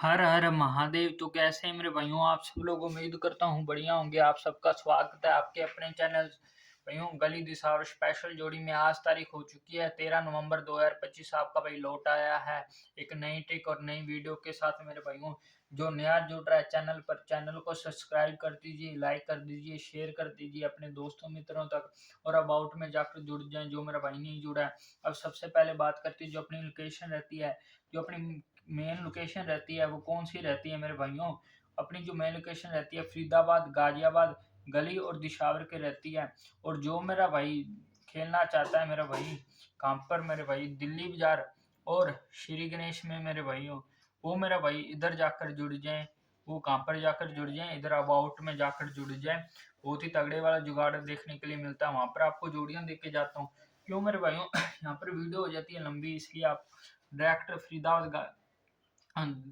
हर हर महादेव। तो कैसे हैं मेरे भाइयों आप सब लोग। उम्मीद करता हूँ बढ़िया होंगे। आप सबका स्वागत है आपके अपने चैनल भाइयों गली दिशावर स्पेशल जोड़ी में। आज तारीख हो चुकी है 13 नवंबर 2025। आपका भाई लौट आया है एक नई ट्रिक और नई वीडियो के साथ। मेरे भाइयों जो नया जुड़ रहा है चैनल पर, चैनल को सब्सक्राइब कर दीजिए, लाइक कर दीजिए, शेयर कर दीजिए अपने दोस्तों मित्रों तक, और अबाउट में जाकर जुड़ जाएं जो मेरा भाई नहीं जुड़ा है। अब सबसे पहले बात करती है जो अपनी लोकेशन रहती है, जो अपनी मेन लोकेशन रहती है वो कौन सी रहती है मेरे भाइयों। अपनी जो मेन लोकेशन रहती है फरीदाबाद, गाजियाबाद, गली और दिशावर के रहती है। और जो मेरा भाई खेलना चाहता है मेरा भाई कहाँ पर मेरे भाई, दिल्ली बाजार और श्री गणेश में मेरे भाइयों, वो मेरा भाई इधर जाकर जुड़ जाए। वो कहाँ पर जाकर जुड़ जाए, इधर अबाउट में जाकर जुड़ जाए। बहुत ही तगड़े वाला जुगाड़ देखने के लिए मिलता है, वहां पर आपको जोड़ियां देके जाता हूँ। क्यों मेरे भाइयों यहाँ पर वीडियो हो जाती है लंबी, इसलिए आप डायरेक्ट फरीदाबाद,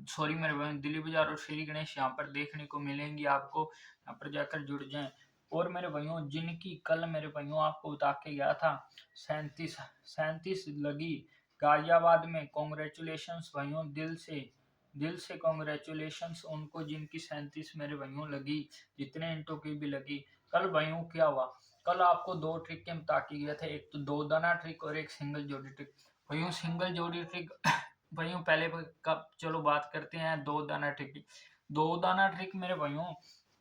सॉरी मेरे भाई, दिल्ली बाजार और श्री गणेश यहाँ पर देखने को मिलेंगी आपको। यहाँ पर जाकर जुड़ जाएं। और मेरे भाइयों जिनकी कल मेरे भाइयों आपको बता के गया था 37 लगी गाजियाबाद में, कॉन्ग्रेचुलेशंस भाइयों, दिल से कॉन्ग्रेचुलेशंस उनको जिनकी 37 मेरे भाइयों लगी, जितने इंटो की भी लगी। कल भाइयों क्या हुआ, कल आपको दो ट्रिक के बता के गया था, एक तो दो दाना ट्रिक और एक सिंगल जोड़ी ट्रिक। भाइयों सिंगल जोड़ी ट्रिक भाइयों पहले कब चलो बात करते हैं दो दाना ट्रिक की। दो दाना ट्रिक मेरे भाइयों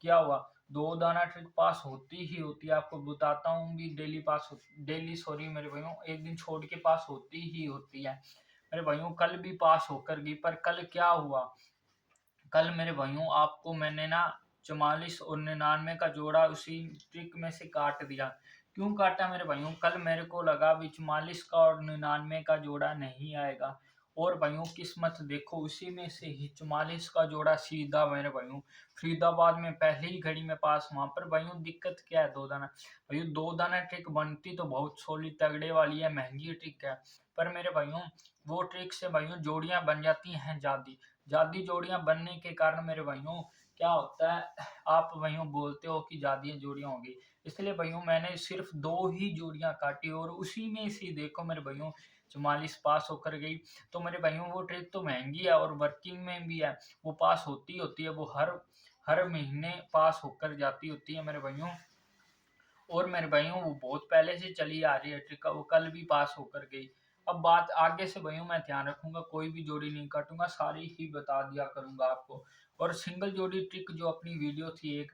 क्या हुआ, दो दाना ट्रिक पास होती ही होती है, आपको बताता हूँ भी डेली पास डेली सॉरी मेरे भाइयों एक दिन छोड़ के पास होती ही होती है मेरे भाइयों। कल भी पास होकर गई, पर कल क्या हुआ, कल मेरे भाइयों आपको मैंने ना 44 और 99 का जोड़ा उसी ट्रिक में से काट दिया। क्यों काटा मेरे भाइयों, कल मेरे को लगा भी 44 का और 99 का जोड़ा नहीं आएगा, और भाइयों किस्मत देखो उसी में से ही 44 का जोड़ा सीधा मेरे भाइयों फरीदाबाद में पहली ही घड़ी में पास। वहां पर भाइयों दिक्कत क्या है, दो दाना भाइयों, दो दाना ट्रिक बनती तो बहुत सोली तगड़े वाली है, महंगी ट्रिक है, पर मेरे भाइयों वो ट्रिक से भाइयों जोड़ियां बन जाती हैं जादी जादी जोड़ियां बनने के कारण मेरे भाइयों क्या होता है, आप भाइयों बोलते हो कि जादी जोड़ियां होंगी, इसलिए भाइयों मैंने सिर्फ दो ही जोड़ियां काटी और उसी में से देखो मेरे भाइयों 44 पास होकर गई। तो मेरे भाइयों वो ट्रिक तो महंगी है और वर्किंग में भी है, वो पास होती होती है, वो हर हर महीने पास होकर जाती होती है मेरे भाइयों। और मेरे भाइयों वो बहुत पहले से चली आ रही है ट्रिक, वो कल भी पास होकर गई। अब बात आगे से भाइयों मैं ध्यान रखूंगा, कोई भी जोड़ी नहीं काटूंगा, सारी ही बता दिया करूंगा आपको। और सिंगल जोड़ी ट्रिक जो अपनी वीडियो थी एक,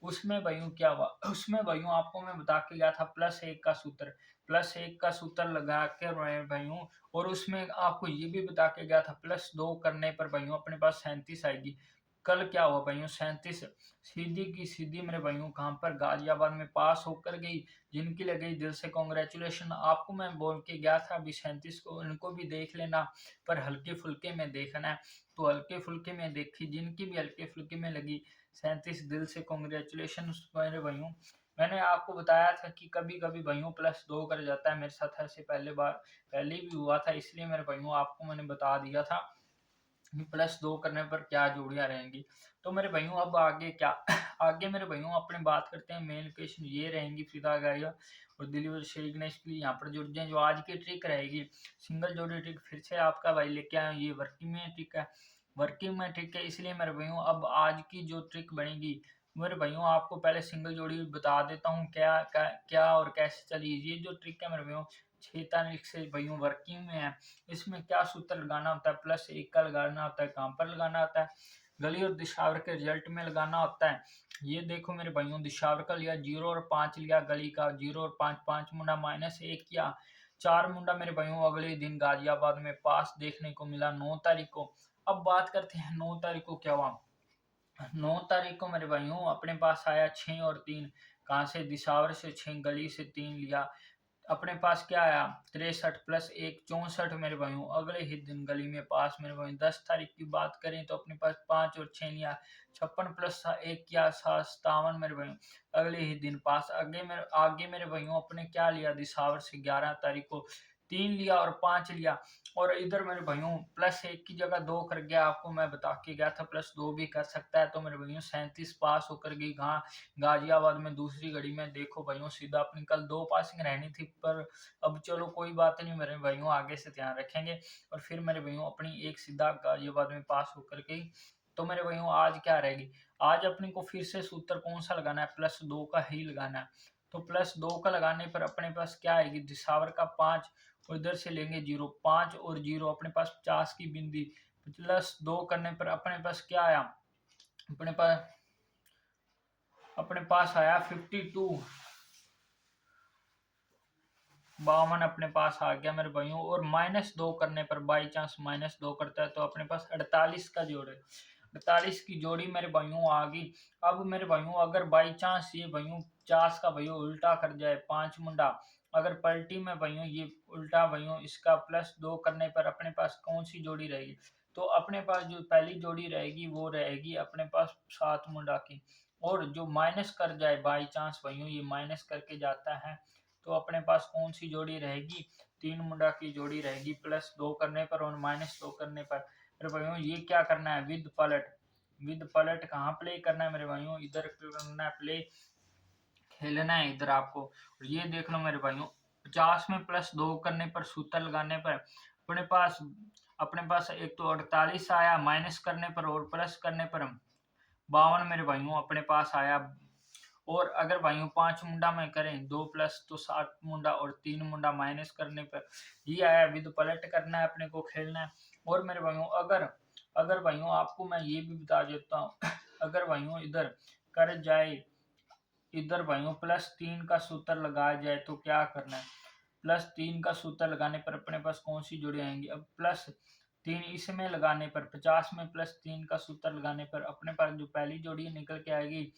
उसमें भाइयों क्या हुआ, उसमें भाइयों आपको मैं बता के गया था +1 का सूत्र, +1 का सूत्र लगा के भाइयों, और उसमें आपको ये भी बता के गया था +2 करने पर भाइयों अपने पास 37 आएगी। कल क्या हुआ भाइयों, 37 सीधी की सीधी मेरे भाइयों कहाँ पर गाजियाबाद में पास होकर गई। जिनकी लग गई दिल से कॉन्ग्रेचुलेशन, आपको मैं बोल के गया था अभी 37 को इनको भी देख लेना, पर हल्के फुल्के में देखना है। तो हल्के फुल्के में देखी, जिनकी भी हल्के फुल्के में लगी 37 दिल से कॉन्ग्रेचुलेशन मेरे भाइयों। मैंने आपको बताया था कि कभी कभी भाइयों +2 कर जाता है, मेरे साथ ऐसे पहले भी हुआ था, इसलिए मेरे भाइयों आपको मैंने बता दिया था +2 करने पर क्या जोड़ियां रहेंगी। तो मेरे भाइयों अब आगे क्या आगे मेरे भाइयों अपने बात करते हैं, मेन लोकेशन ये रहेंगी फिदा गाया और दिल्ली और श्री गणेश के लिए यहाँ पर जुड़ जाए। जो आज की ट्रिक रहेगी सिंगल जोड़ी ट्रिक, फिर से आपका भाई लेके आया, ये वर्किंग में ट्रिक है, वर्किंग में ट्रिक है, इसलिए मेरे भाइयों अब आज की जो ट्रिक बनेगी मेरे भाइयों आपको पहले सिंगल जोड़ी बता देता हूँ क्या और कैसे चली। ये जो ट्रिक है मेरे भाइयों 6 तारीख से भाइयों वर्किंग में है। इसमें क्या सूत्र लगाना होता है, +1 का लगाना होता है, कहाँ पर लगाना होता है, गली और दिशावर के रिजल्ट में लगाना होता है। ये देखो मेरे भाइयों दिशावर का लिया 0 और 5 लिया, गली का 0 और 5, 5 मुंडा -1 किया, 4 मुंडा मेरे भाइयों अगले दिन गाजियाबाद में पास देखने को मिला 9 तारीख को। अब बात करते हैं 9 तारीख को क्या हुआ। 9 तारीख को मेरे भाइयों अपने पास आया 6 और 3, कहाँ से, दिशावर से 6, गली से 3 लिया, अपने पास क्या आया 63 +1 64 मेरे भाइयों अगले ही दिन गली में पास मेरे भाइयों। 10 तारीख की बात करें तो अपने पास 5 और 6 लिया, 56 +1 किया 57 मेरे भाइयों अगले ही दिन पास। आगे मेरे भाइयों अपने क्या लिया दिसावर से 11 तारीख को 3 लिया और 5 लिया, और इधर मेरे भाइयों +1 की जगह 2 कर गया, आपको मैं बता के गया था +2 भी कर सकता है। तो मेरे भाइयों 37 पास होकर गई गाजियाबाद में दूसरी घड़ी में। देखो भाइयों सीधा अपनी कल 2 पासिंग रहनी थी, पर अब चलो कोई बात नहीं मेरे भाइयों, आगे से ध्यान रखेंगे। और फिर मेरे भाइयों अपनी एक सीधा गाजियाबाद में पास होकर गई। तो मेरे भाइयों आज क्या रहेगी, आज अपने को फिर से सूत्र कौन सा लगाना है, +2 का ही लगाना है। तो +2 का लगाने पर अपने पास क्या आएगी, दिशावर का 5, और इधर से लेंगे 0, 5 और 0 अपने पास 50 की बिंदी। +2 करने पर अपने पास क्या आया, अपने पास आया 52, 52 अपने पास आ गया मेरे भाइयों। और -2 करने पर, बाई चांस -2 करता है तो अपने पास 48 का जोड़ है, 48 की जोड़ी मेरे भाइयों आ गई। अब मेरे भाइयों अगर बाई चांस ये भाइयों 50 का भाइयों उल्टा कर जाए, 5 मुंडा अगर पलटी में भाइयों ये उल्टा भाइयों, इसका +2 करने पर अपने पास कौन सी जोड़ी रहेगी, तो अपने पास जो पहली जोड़ी रहेगी वो रहेगी अपने पास 7 मुंडा की। और जो माइनस कर जाए बाई चांस भाइयों, ये माइनस करके जाता है, तो अपने पास कौन सी जोड़ी रहेगी, 3 मुंडा की जोड़ी रहेगी +2 करने पर और -2 करने पर। मेरे भाइयों ये क्या करना है, विद पलट, विद पलट कहाँ प्ले करना है मेरे भाइयों, इधर करना है प्ले, खेलना है इधर आपको। और ये देख लो मेरे भाइयों 50 में +2 करने पर, सूत्र लगाने पर अपने पास एक तो 48 आया, माइनस करने पर और प्लस करने पर 52 मेरे भाइयों अपने पास आया। और अगर भाइयों 5 मुंडा में करें 2 प्लस तो 7 मुंडा, और 3 मुंडा माइनस करने पर ये आया, विद पलट करना है अपने को, खेलना है। और मेरे भाइयों अगर अगर भाइयों आपको मैं ये भी बता देता हूँ अगर भाइयों इधर कर जाए, इधर भाइयों +3 का सूत्र लगाया जाए तो क्या करना है, +3 का सूत्र लगाने पर अपने पास कौन सी जोड़ी आएंगी, अब +3 इसमें लगाने पर 50 में +3 का सूत्र लगाने पर अपने पास जो पहली जोड़ी निकल के आएगी,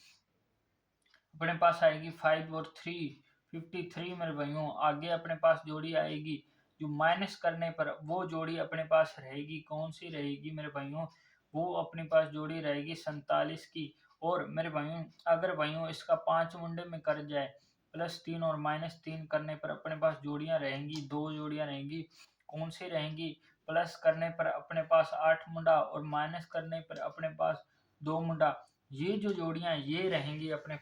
अपने पास आएगी 5 और 3, 53 मेरे भाइयों। आगे अपने पास जोड़ी आएगी जो माइनस करने पर वो जोड़ी अपने पास रहेगी, कौन सी रहेगी मेरे भाइयों, वो अपने पास जोड़ी रहेगी 47 की। और मेरे भाइयों अगर भाइयों इसका 5 मुंडे में कर जाए, +3 और -3 करने पर अपने पास जोड़ियां रहेंगी, 2 जोड़ियां रहेंगी, कौन सी रहेंगी, प्लस करने पर अपने पास 8 मुंडा और माइनस करने पर अपने पास 2 मुंडा। ये जो जोड़ियां ये रहेंगी अपने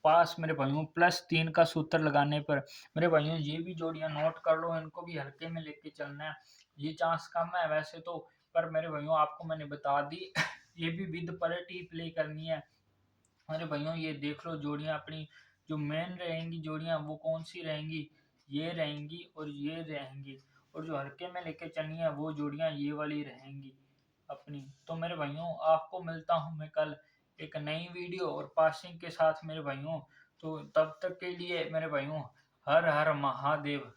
पास मेरे भाइयों +3 का सूत्र लगाने पर। मेरे भाइयों ये भी जोड़ियां नोट कर लो, इनको भी हल्के में लेके चलना है, ये चांस कम है वैसे तो, पर मेरे भाइयों आपको मैंने बता दी ये भी विद पलट ही प्ले करनी है। मेरे भाइयों ये देख लो जोड़ियां अपनी जो मेन रहेंगी जोड़ियां वो कौन सी रहेंगी, ये रहेंगी और ये रहेंगी, और जो हल्के में लेके चलनी है वो जोड़ियां ये वाली रहेंगी अपनी। तो मेरे भाइयों आपको मिलता हूँ मैं कल एक नई वीडियो और पासिंग के साथ मेरे भाइयों। तो तब तक के लिए मेरे भाइयों हर हर महादेव।